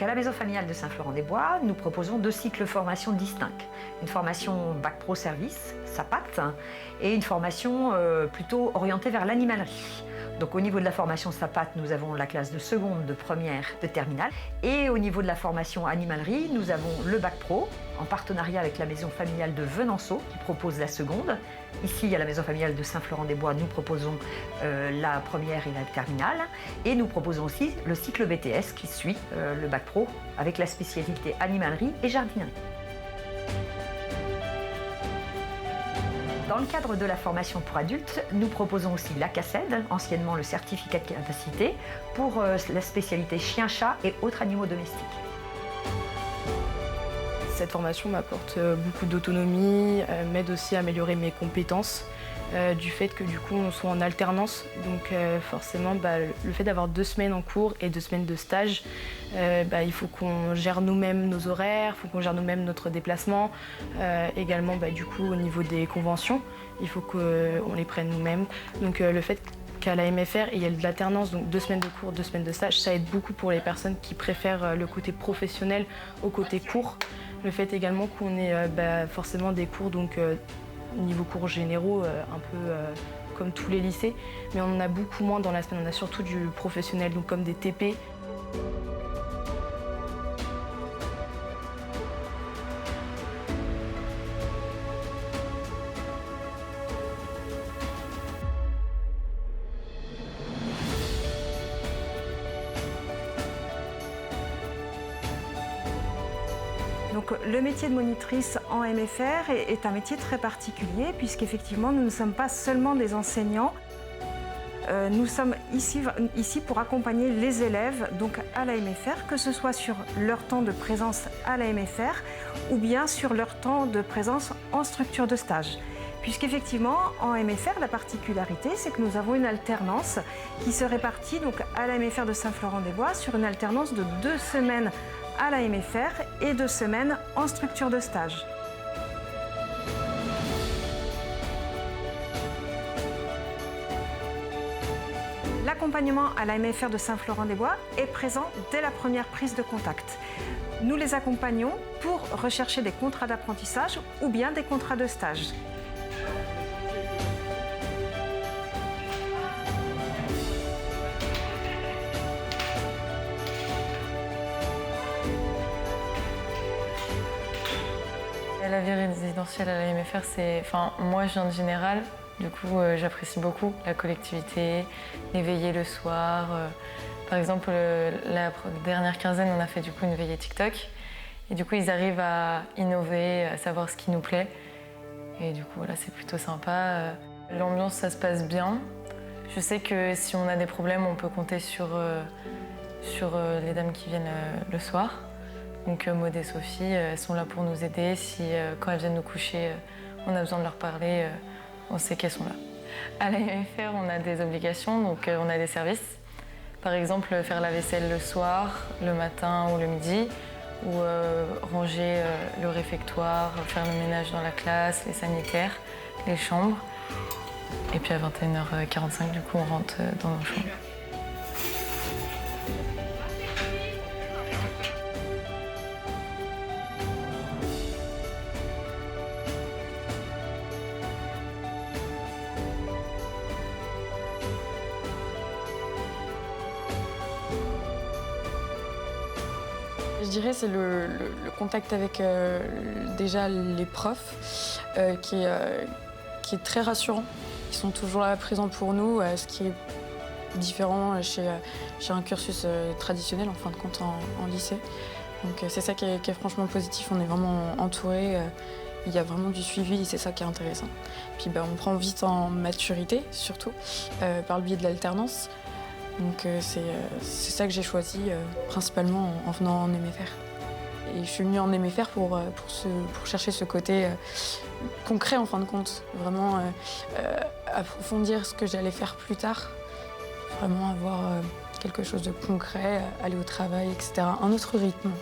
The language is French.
Donc à la Maison familiale de Saint-Florent-des-Bois, nous proposons 2 cycles formation distincts. Une formation Bac Pro Service, SAPAT, et une formation plutôt orientée vers l'animalerie. Donc au niveau de la formation SAPAT, nous avons la classe de seconde, de première, de terminale. Et au niveau de la formation animalerie, nous avons le Bac Pro, en partenariat avec la Maison familiale de Venanceau, qui propose la seconde. Ici, à la Maison familiale de Saint-Florent-des-Bois, nous proposons la première et la terminale. Et nous proposons aussi le cycle BTS qui suit le Bac Pro, avec la spécialité animalerie et jardinerie. Dans le cadre de la formation pour adultes, nous proposons aussi l'ACACED, anciennement le certificat de capacité, pour la spécialité chien-chat et autres animaux domestiques. Cette formation m'apporte beaucoup d'autonomie, m'aide aussi à améliorer mes compétences, du fait que du coup on soit en alternance. Donc forcément le fait d'avoir 2 semaines en cours et 2 semaines de stage, il faut qu'on gère nous-mêmes nos horaires, il faut qu'on gère nous-mêmes notre déplacement. Également du coup au niveau des conventions, il faut qu'on les prenne nous-mêmes. Donc le fait qu'à la MFR, il y a de l'alternance, donc 2 semaines de cours, 2 semaines de stage, ça aide beaucoup pour les personnes qui préfèrent le côté professionnel au côté cours. Le fait également qu'on ait forcément des cours, donc niveau cours généraux, un peu comme tous les lycées, mais on en a beaucoup moins dans la semaine, on a surtout du professionnel, donc comme des TP. Donc, le métier de monitrice en MFR est un métier très particulier puisqu'effectivement nous ne sommes pas seulement des enseignants, nous sommes ici pour accompagner les élèves donc à la MFR, que ce soit sur leur temps de présence à la MFR ou bien sur leur temps de présence en structure de stage. Puisqu'effectivement, en MFR, la particularité, c'est que nous avons une alternance qui se répartit donc à la MFR de Saint-Florent-des-Bois sur une alternance de 2 semaines à la MFR et 2 semaines en structure de stage. L'accompagnement à la MFR de Saint-Florent-des-Bois est présent dès la première prise de contact. Nous les accompagnons pour rechercher des contrats d'apprentissage ou bien des contrats de stage. La vie résidentielle à la MFR, moi je viens de Général, du coup j'apprécie beaucoup la collectivité, les veillées le soir. Par exemple, la dernière quinzaine, on a fait du coup une veillée TikTok. Et du coup, ils arrivent à innover, à savoir ce qui nous plaît. Et du coup, voilà, c'est plutôt sympa. L'ambiance, ça se passe bien. Je sais que si on a des problèmes, on peut compter sur les dames qui viennent le soir. Donc Maud et Sophie, elles sont là pour nous aider. Si quand elles viennent nous coucher, on a besoin de leur parler, on sait qu'elles sont là. À la MFR, on a des obligations, donc on a des services. Par exemple, faire la vaisselle le soir, le matin ou le midi, ou ranger le réfectoire, faire le ménage dans la classe, les sanitaires, les chambres. Et puis à 21h45, du coup, on rentre dans nos chambres. Je dirais c'est le contact avec déjà les profs qui est très rassurant. Ils sont toujours là présents pour nous, ce qui est différent chez un cursus traditionnel en fin de compte en lycée. Donc c'est ça qui est franchement positif, on est vraiment entourés, il y a vraiment du suivi et c'est ça qui est intéressant. Puis on prend vite en maturité surtout par le biais de l'alternance. Donc c'est ça que j'ai choisi principalement en venant en MFR. Et je suis venue en MFR pour chercher ce côté concret en fin de compte, vraiment approfondir ce que j'allais faire plus tard, vraiment avoir quelque chose de concret, aller au travail, etc. Un autre rythme.